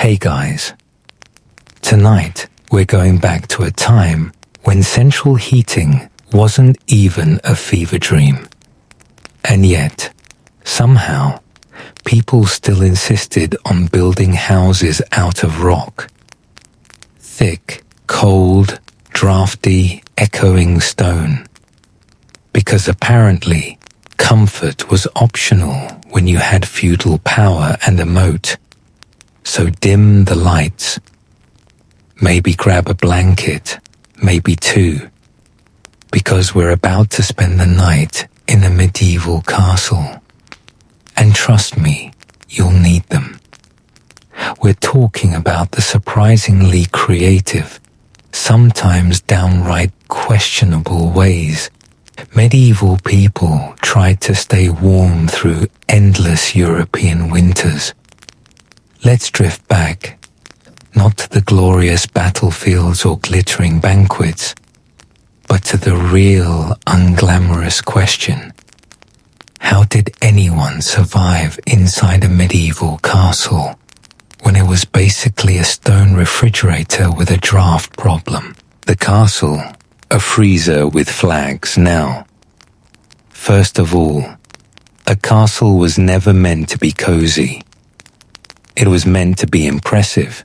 Hey guys, tonight we're going back to a time when central heating wasn't even a fever dream. And yet, somehow, people still insisted on building houses out of rock. Thick, cold, drafty, echoing stone. Because apparently, comfort was optional when you had feudal power and a moat. So dim the lights. Maybe grab a blanket, maybe two. Because we're about to spend the night in a medieval castle. And trust me, you'll need them. We're talking about the surprisingly creative, sometimes downright questionable ways medieval people tried to stay warm through endless European winters. Let's drift back, not to the glorious battlefields or glittering banquets, but to the real, unglamorous question. How did anyone survive inside a medieval castle when it was basically a stone refrigerator with a draft problem? The castle, a freezer with flags now. First of all, a castle was never meant to be cozy. It was meant to be impressive.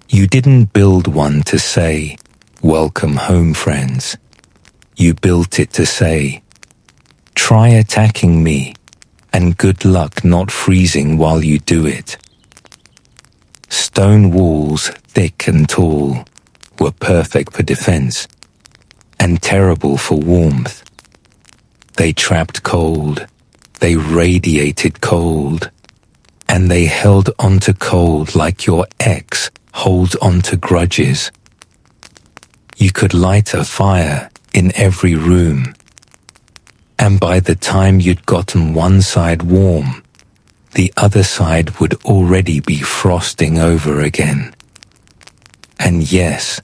You didn't build one to say, "Welcome home, friends." You built it to say, "Try attacking me, and good luck not freezing while you do it." Stone walls, thick and tall, were perfect for defense, and terrible for warmth. They trapped cold, they radiated cold, and they held onto cold like your ex holds onto grudges. You could light a fire in every room, and by the time you'd gotten one side warm, the other side would already be frosting over again. And yes,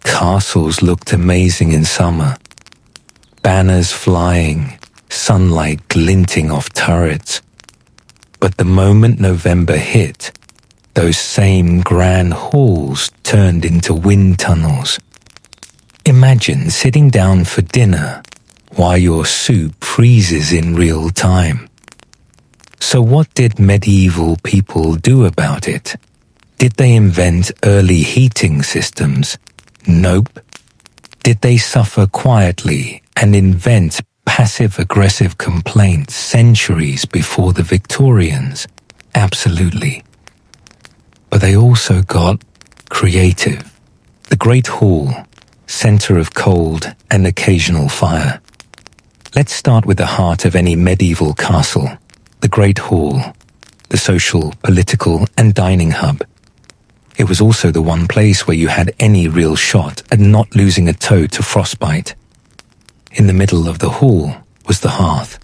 castles looked amazing in summer. Banners flying, sunlight glinting off turrets. But the moment November hit, those same grand halls turned into wind tunnels. Imagine sitting down for dinner while your soup freezes in real time. So what did medieval people do about it? Did they invent early heating systems? Nope. Did they suffer quietly and invent passive-aggressive complaints centuries before the Victorians? Absolutely. But they also got creative. The Great Hall, center of cold and occasional fire. Let's start with the heart of any medieval castle, the Great Hall, the social, political, and dining hub. It was also the one place where you had any real shot at not losing a toe to frostbite. In the middle of the hall was the hearth,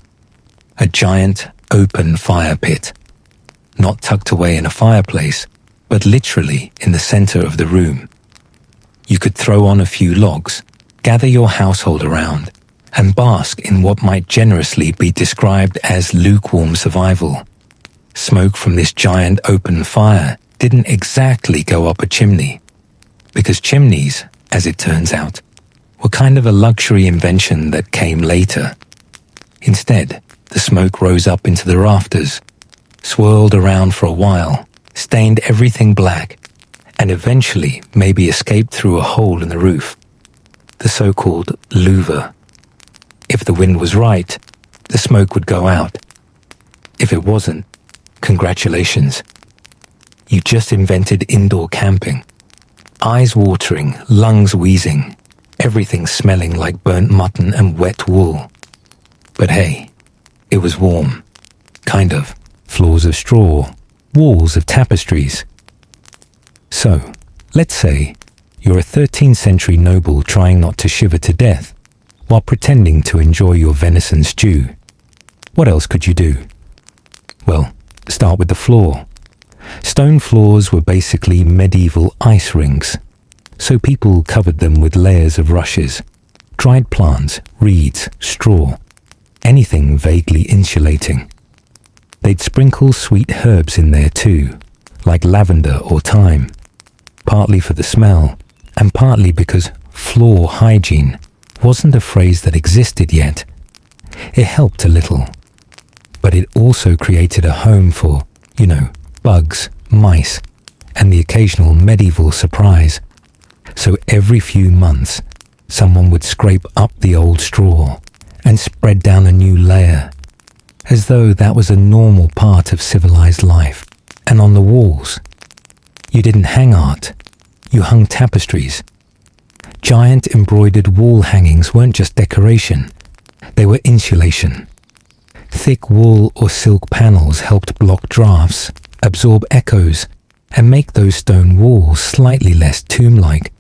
a giant open fire pit, not tucked away in a fireplace, but literally in the center of the room. You could throw on a few logs, gather your household around, and bask in what might generously be described as lukewarm survival. Smoke from this giant open fire didn't exactly go up a chimney, because chimneys, as it turns out, were kind of a luxury invention that came later. Instead, the smoke rose up into the rafters, swirled around for a while, stained everything black, and eventually maybe escaped through a hole in the roof, the so-called louver. If the wind was right, the smoke would go out. If it wasn't, congratulations. You just invented indoor camping. Eyes watering, lungs wheezing, everything smelling like burnt mutton and wet wool. But hey, it was warm. Kind of. Floors of straw, walls of tapestries. So, let's say you're a 13th century noble trying not to shiver to death while pretending to enjoy your venison stew. What else could you do? Well, start with the floor. Stone floors were basically medieval ice rinks, so people covered them with layers of rushes, dried plants, reeds, straw, anything vaguely insulating. They'd sprinkle sweet herbs in there too, like lavender or thyme, partly for the smell, and partly because floor hygiene wasn't a phrase that existed yet. It helped a little, but it also created a home for, bugs, mice, and the occasional medieval surprise. So every few months, someone would scrape up the old straw and spread down a new layer, as though that was a normal part of civilized life. And on the walls, you didn't hang art, you hung tapestries. Giant embroidered wall hangings weren't just decoration, they were insulation. Thick wool or silk panels helped block drafts, absorb echoes, and make those stone walls slightly less tomb-like.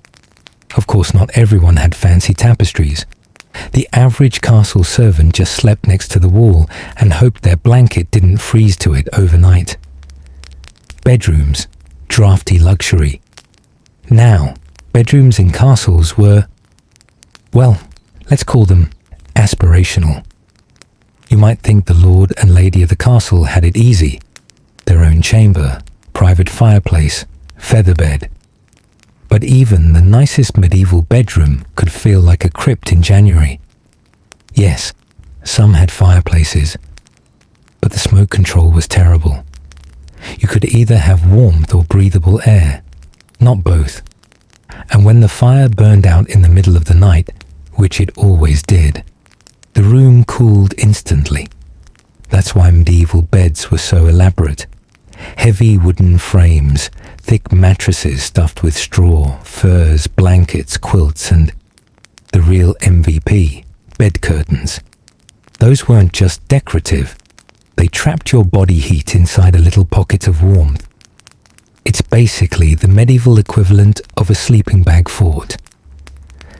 Of course, not everyone had fancy tapestries. The average castle servant just slept next to the wall and hoped their blanket didn't freeze to it overnight. Bedrooms, drafty luxury. Now, bedrooms in castles were, well, let's call them aspirational. You might think the lord and lady of the castle had it easy. Their own chamber, private fireplace, featherbed. But even the nicest medieval bedroom could feel like a crypt in January. Yes, some had fireplaces, but the smoke control was terrible. You could either have warmth or breathable air, not both. And when the fire burned out in the middle of the night, which it always did, the room cooled instantly. That's why medieval beds were so elaborate. Heavy wooden frames, thick mattresses stuffed with straw, furs, blankets, quilts, and the real MVP, bed curtains. Those weren't just decorative. They trapped your body heat inside a little pocket of warmth. It's basically the medieval equivalent of a sleeping bag fort.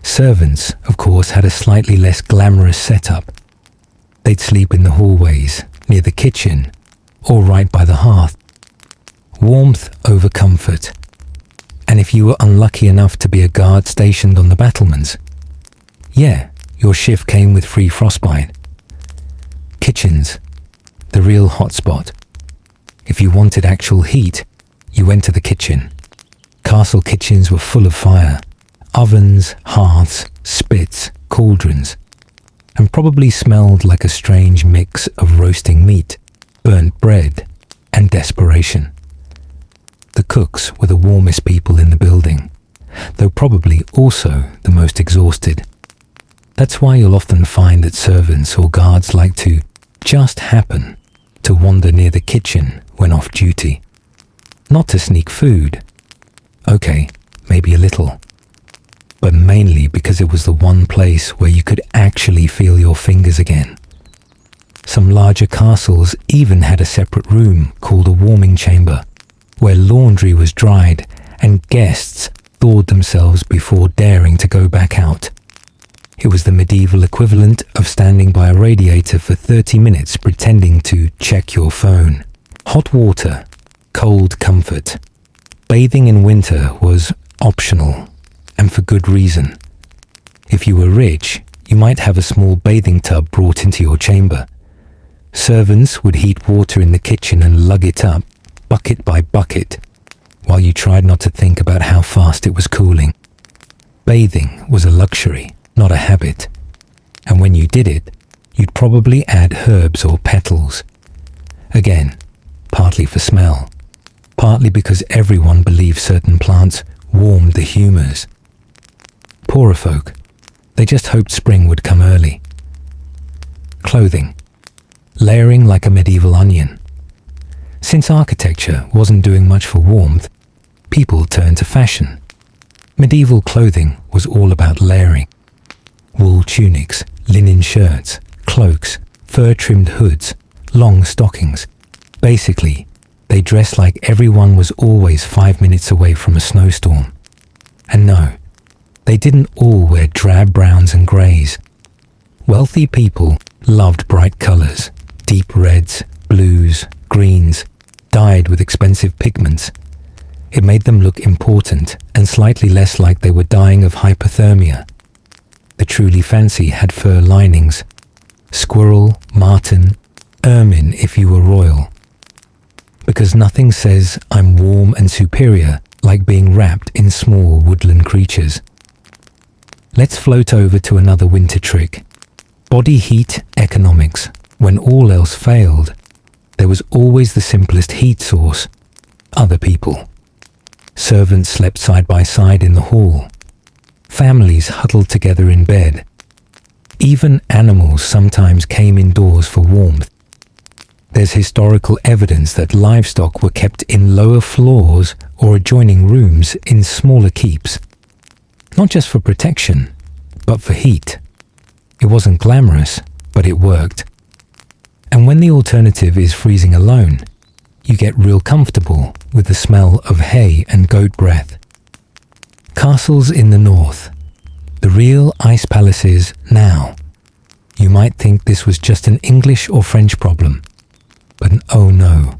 Servants, of course, had a slightly less glamorous setup. They'd sleep in the hallways, near the kitchen, or right by the hearth. Warmth over comfort. And if you were unlucky enough to be a guard stationed on the battlements, yeah, your shift came with free frostbite. Kitchens, the real hotspot. If you wanted actual heat, you went to the kitchen. Castle kitchens were full of fire. Ovens, hearths, spits, cauldrons, and probably smelled like a strange mix of roasting meat, burnt bread, and desperation. The cooks were the warmest people in the building, though probably also the most exhausted. That's why you'll often find that servants or guards like to just happen to wander near the kitchen when off duty. Not to sneak food. Okay, maybe a little. But mainly because it was the one place where you could actually feel your fingers again. Some larger castles even had a separate room called a warming chamber, where laundry was dried and guests thawed themselves before daring to go back out. It was the medieval equivalent of standing by a radiator for 30 minutes pretending to check your phone. Hot water, cold comfort. Bathing in winter was optional, and for good reason. If you were rich, you might have a small bathing tub brought into your chamber. Servants would heat water in the kitchen and lug it up, bucket by bucket, while you tried not to think about how fast it was cooling. Bathing was a luxury, not a habit. And when you did it, you'd probably add herbs or petals. Again, partly for smell, partly because everyone believed certain plants warmed the humours. Poorer folk, they just hoped spring would come early. Clothing, layering like a medieval onion. Since architecture wasn't doing much for warmth, people turned to fashion. Medieval clothing was all about layering. Wool tunics, linen shirts, cloaks, fur-trimmed hoods, long stockings. Basically, they dressed like everyone was always 5 minutes away from a snowstorm. And no, they didn't all wear drab browns and greys. Wealthy people loved bright colours, deep reds, blues, greens, dyed with expensive pigments. It made them look important and slightly less like they were dying of hypothermia. The truly fancy had fur linings, squirrel, marten, ermine if you were royal. because nothing says I'm warm and superior like being wrapped in small woodland creatures. Let's float over to another winter trick. Body heat economics. When all else failed, there was always the simplest heat source: other people. Servants slept side by side in the hall. Families huddled together in bed. Even animals sometimes came indoors for warmth. There's historical evidence that livestock were kept in lower floors or adjoining rooms in smaller keeps. Not just for protection, but for heat. It wasn't glamorous, but it worked. And when the alternative is freezing alone, you get real comfortable with the smell of hay and goat breath. Castles in the north. The real ice palaces now. You might think this was just an English or French problem. But oh no.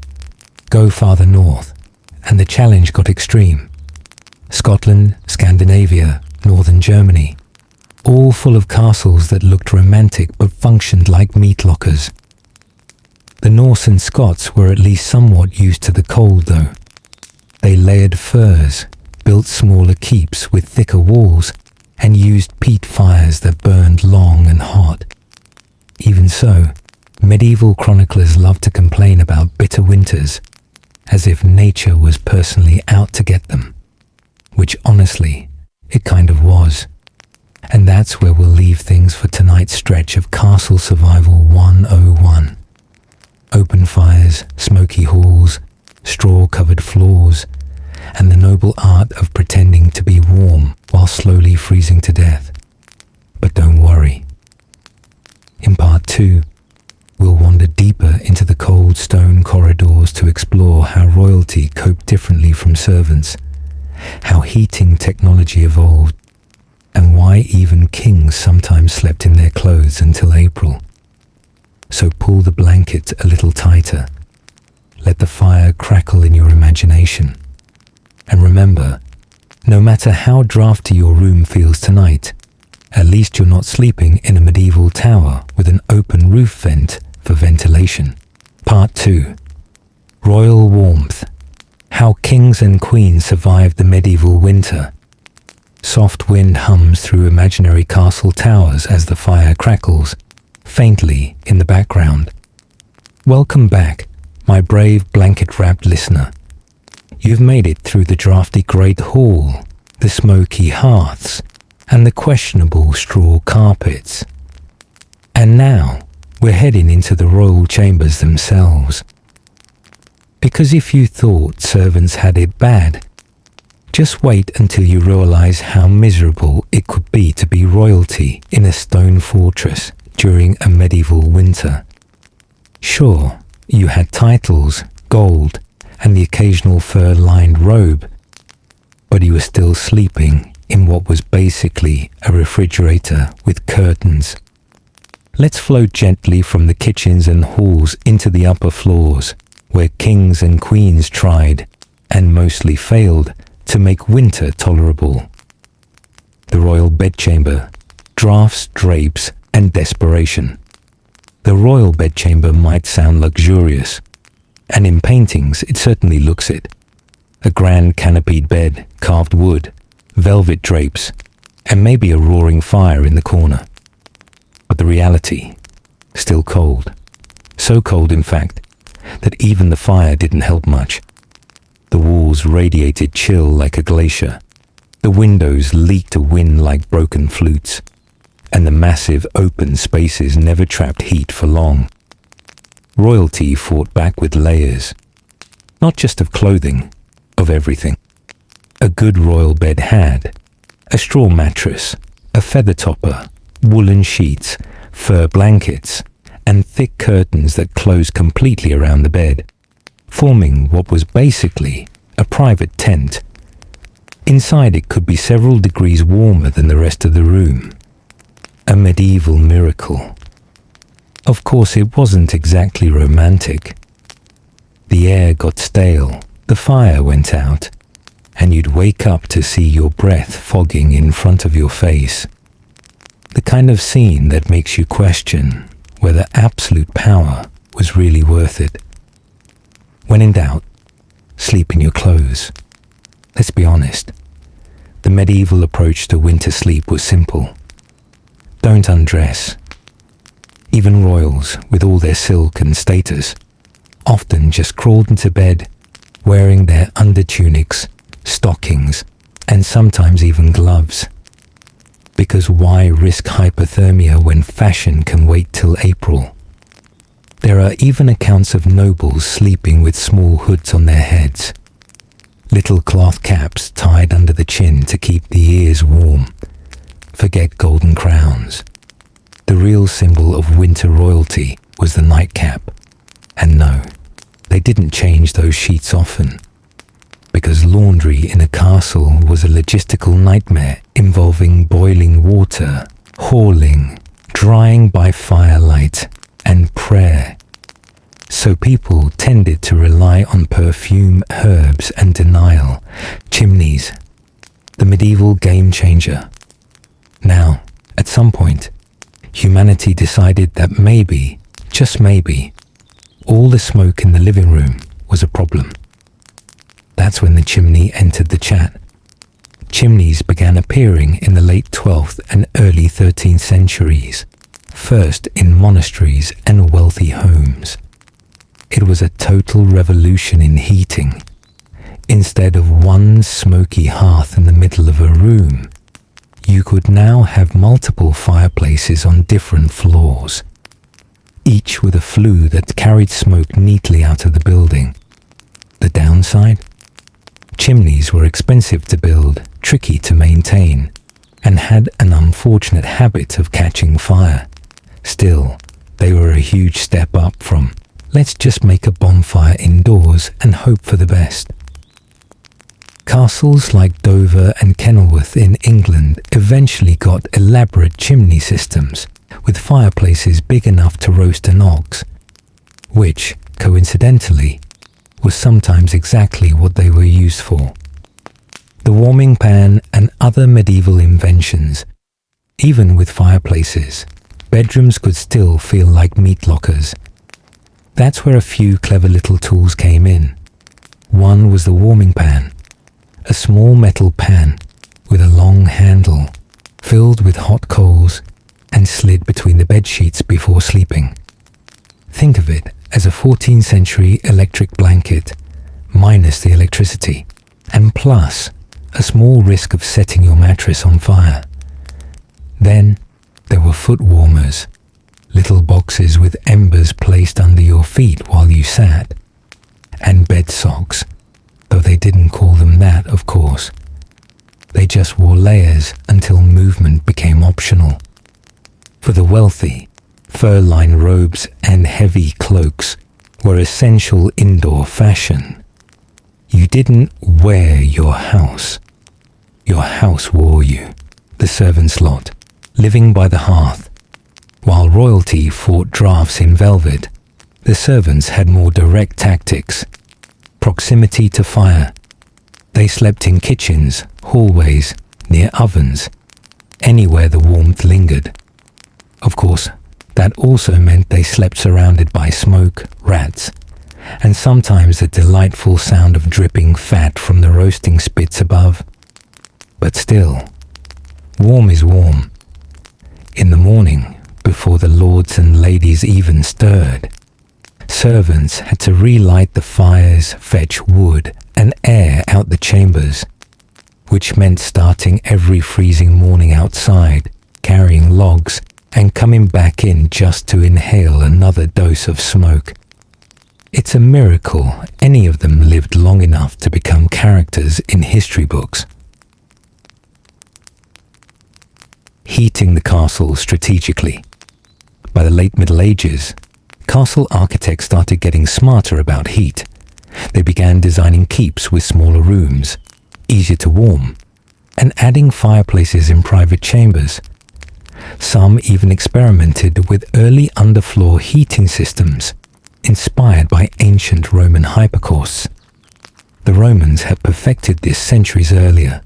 Go farther north, and the challenge got extreme. Scotland, Scandinavia, northern Germany. All full of castles that looked romantic but functioned like meat lockers. The Norse and Scots were at least somewhat used to the cold though. They layered furs, built smaller keeps with thicker walls, and used peat fires that burned long and hot. Even so, medieval chroniclers loved to complain about bitter winters, as if nature was personally out to get them. Which honestly, it kind of was. And that's where we'll leave things for tonight's stretch of Castle Survival 101. Open fires, smoky halls, straw-covered floors, and the noble art of pretending to be warm while slowly freezing to death. But don't worry. In part 2, we'll wander deeper into the cold stone corridors to explore how royalty coped differently from servants, how heating technology evolved, and why even kings sometimes slept in their clothes until April. So pull the blanket a little tighter. Let the fire crackle in your imagination. And remember, no matter how drafty your room feels tonight, at least you're not sleeping in a medieval tower with an open roof vent for ventilation. Part 2. Royal Warmth. How kings and queens survived the medieval winter. Soft wind hums through imaginary castle towers as the fire crackles, faintly in the background. Welcome back, my brave blanket-wrapped listener. You've made it through the drafty great hall, the smoky hearths, and the questionable straw carpets. And now, we're heading into the royal chambers themselves. Because if you thought servants had it bad, just wait until you realize how miserable it could be to be royalty in a stone fortress during a medieval winter. Sure, you had titles, gold, and the occasional fur-lined robe, but you were still sleeping in what was basically a refrigerator with curtains. Let's float gently from the kitchens and halls into the upper floors, where kings and queens tried, and mostly failed, to make winter tolerable. The royal bedchamber, drafts, drapes, and desperation. The royal bedchamber might sound luxurious, and in paintings it certainly looks it. A grand canopied bed, carved wood, velvet drapes, and maybe a roaring fire in the corner. But the reality, still cold. So cold, in fact, that even the fire didn't help much. The walls radiated chill like a glacier. The windows leaked a wind like broken flutes. And the massive open spaces never trapped heat for long. Royalty fought back with layers. Not just of clothing, of everything. A good royal bed had a straw mattress, a feather topper, woolen sheets, fur blankets, and thick curtains that closed completely around the bed, forming what was basically a private tent. Inside it could be several degrees warmer than the rest of the room. A medieval miracle. Of course, it wasn't exactly romantic. The air got stale, the fire went out, and you'd wake up to see your breath fogging in front of your face. The kind of scene that makes you question whether absolute power was really worth it. When in doubt, sleep in your clothes. Let's be honest. The medieval approach to winter sleep was simple. Don't undress. Even royals, with all their silk and status, often just crawled into bed wearing their undertunics, stockings, and sometimes even gloves. Because why risk hypothermia when fashion can wait till April? There are even accounts of nobles sleeping with small hoods on their heads, little cloth caps tied under the chin to keep the ears warm. Forget golden crowns. The real symbol of winter royalty was the nightcap. And no, they didn't change those sheets often, because laundry in a castle was a logistical nightmare involving boiling water, hauling, drying by firelight, and prayer. So people tended to rely on perfume, herbs, and denial. Chimneys, the medieval game changer. Now, at some point, humanity decided that maybe, just maybe, all the smoke in the living room was a problem. That's when the chimney entered the chat. Chimneys began appearing in the late 12th and early 13th centuries, first in monasteries and wealthy homes. It was a total revolution in heating. Instead of one smoky hearth in the middle of a room, you could now have multiple fireplaces on different floors, each with a flue that carried smoke neatly out of the building. The downside? Chimneys were expensive to build, tricky to maintain, and had an unfortunate habit of catching fire. Still, they were a huge step up from, let's just make a bonfire indoors and hope for the best. Castles like Dover and Kenilworth in England eventually got elaborate chimney systems, with fireplaces big enough to roast an ox, which, coincidentally, was sometimes exactly what they were used for. The warming pan and other medieval inventions. Even with fireplaces, bedrooms could still feel like meat lockers. That's where a few clever little tools came in. One was the warming pan, a small metal pan with a long handle, filled with hot coals and slid between the bed sheets before sleeping. Think of it as a 14th century electric blanket, minus the electricity, and plus a small risk of setting your mattress on fire. Then there were foot warmers, little boxes with embers placed under your feet while you sat, and bed socks, though they didn't call them that, of course. They just wore layers until movement became optional. For the wealthy, fur-lined robes and heavy cloaks were essential indoor fashion. You didn't wear your house wore you, the servant's lot, living by the hearth. While royalty fought drafts in velvet, the servants had more direct tactics. Proximity to fire. They slept in kitchens, hallways, near ovens, anywhere the warmth lingered. Of course, that also meant they slept surrounded by smoke, rats, and sometimes the delightful sound of dripping fat from the roasting spits above. But still, warm is warm. In the morning, before the lords and ladies even stirred, servants had to relight the fires, fetch wood, and air out the chambers, which meant starting every freezing morning outside, carrying logs, and coming back in just to inhale another dose of smoke. It's a miracle any of them lived long enough to become characters in history books. Heating the castle strategically. By the late Middle Ages, castle architects started getting smarter about heat. They began designing keeps with smaller rooms, easier to warm, and adding fireplaces in private chambers. Some even experimented with early underfloor heating systems, inspired by ancient Roman hypocausts. The Romans had perfected this centuries earlier.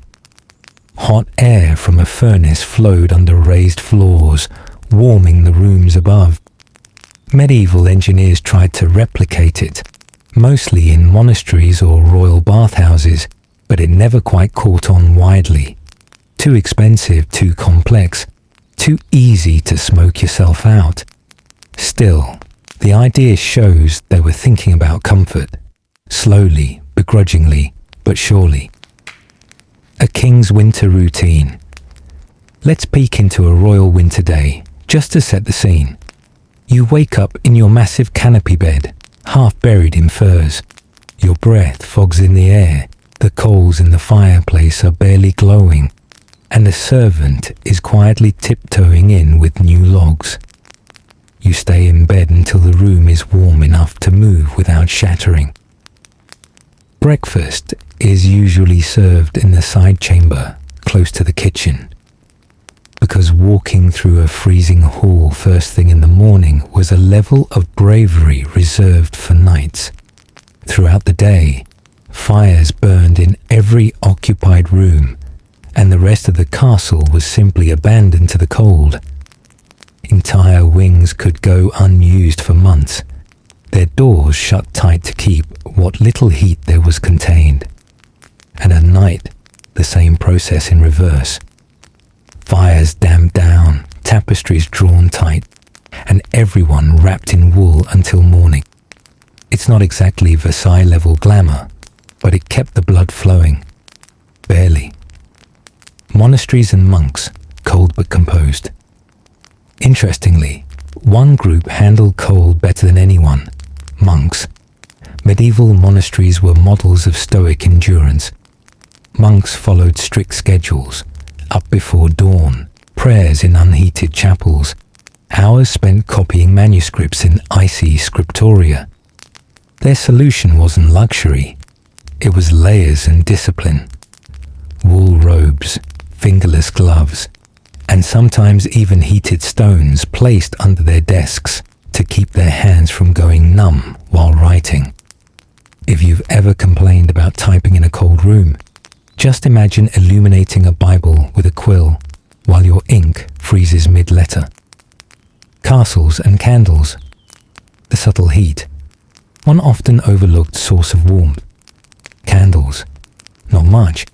Hot air from a furnace flowed under raised floors, warming the rooms above. Medieval engineers tried to replicate it, mostly in monasteries or royal bathhouses, but it never quite caught on widely. Too expensive, too complex, too easy to smoke yourself out. Still, the idea shows they were thinking about comfort, slowly, begrudgingly, but surely. A king's winter routine. Let's peek into a royal winter day, just to set the scene. You wake up in your massive canopy bed, half buried in furs. Your breath fogs in the air, the coals in the fireplace are barely glowing, and a servant is quietly tiptoeing in with new logs. You stay in bed until the room is warm enough to move without shattering. Breakfast is usually served in the side chamber, close to the kitchen. Because walking through a freezing hall first thing in the morning was a level of bravery reserved for knights. Throughout the day, fires burned in every occupied room, and the rest of the castle was simply abandoned to the cold. Entire wings could go unused for months, their doors shut tight to keep what little heat there was contained. And at night, the same process in reverse. Fires dammed down, tapestries drawn tight, and everyone wrapped in wool until morning. It's not exactly Versailles-level glamour, but it kept the blood flowing. Barely. Monasteries and monks, cold but composed. Interestingly, one group handled cold better than anyone: monks. Medieval monasteries were models of stoic endurance. Monks followed strict schedules, up before dawn, prayers in unheated chapels, hours spent copying manuscripts in icy scriptoria. Their solution wasn't luxury, it was layers and discipline. Wool robes, fingerless gloves, and sometimes even heated stones placed under their desks to keep their hands from going numb while writing. If you've ever complained about typing in a cold room, just imagine illuminating a Bible with a quill while your ink freezes mid-letter. Castles and candles. The subtle heat. One often overlooked source of warmth. Candles. Not much,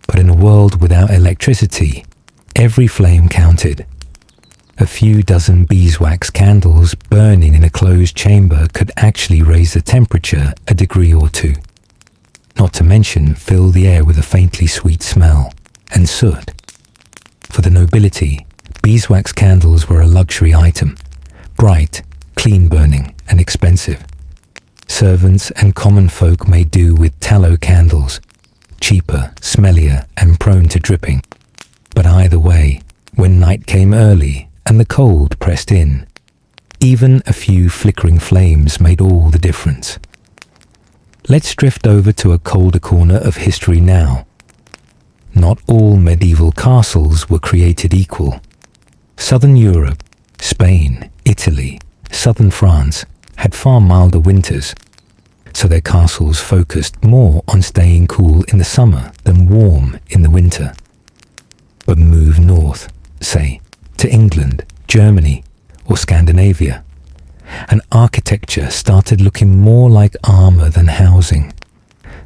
but in a world without electricity, every flame counted. A few dozen beeswax candles burning in a closed chamber could actually raise the temperature a degree or two. Not to mention fill the air with a faintly sweet smell, and soot. For the nobility, beeswax candles were a luxury item, bright, clean-burning, and expensive. Servants and common folk may do with tallow candles, cheaper, smellier, and prone to dripping. But either way, when night came early and the cold pressed in, even a few flickering flames made all the difference. Let's drift over to a colder corner of history now. Not all medieval castles were created equal. Southern Europe, Spain, Italy, southern France had far milder winters, so their castles focused more on staying cool in the summer than warm in the winter. But move north, say, to England, Germany, or Scandinavia, and architecture started looking more like armor than housing.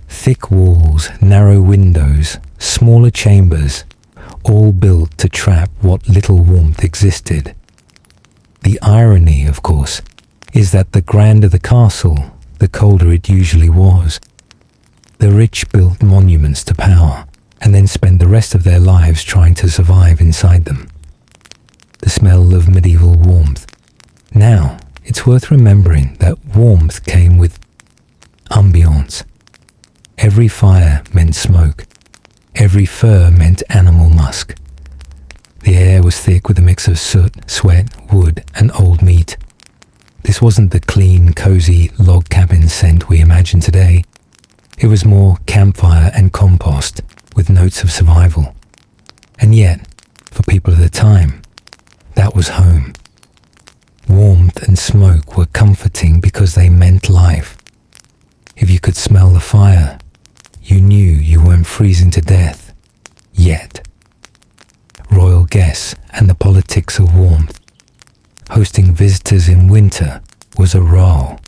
Thick walls, narrow windows, smaller chambers, all built to trap what little warmth existed. The irony, of course, is that the grander the castle, the colder it usually was. The rich built monuments to power, and then spend the rest of their lives trying to survive inside them. The smell of medieval warmth. Now, it's worth remembering that warmth came with ambiance. Every fire meant smoke. Every fur meant animal musk. The air was thick with a mix of soot, sweat, wood, and old meat. This wasn't the clean, cozy log cabin scent we imagine today. It was more campfire and compost, with notes of survival. And yet, for people of the time, that was home. Warmth and smoke were comforting because they meant life. If you could smell the fire, you knew you weren't freezing to death. Yet. Royal guests and the politics of warmth. Hosting visitors in winter was a role.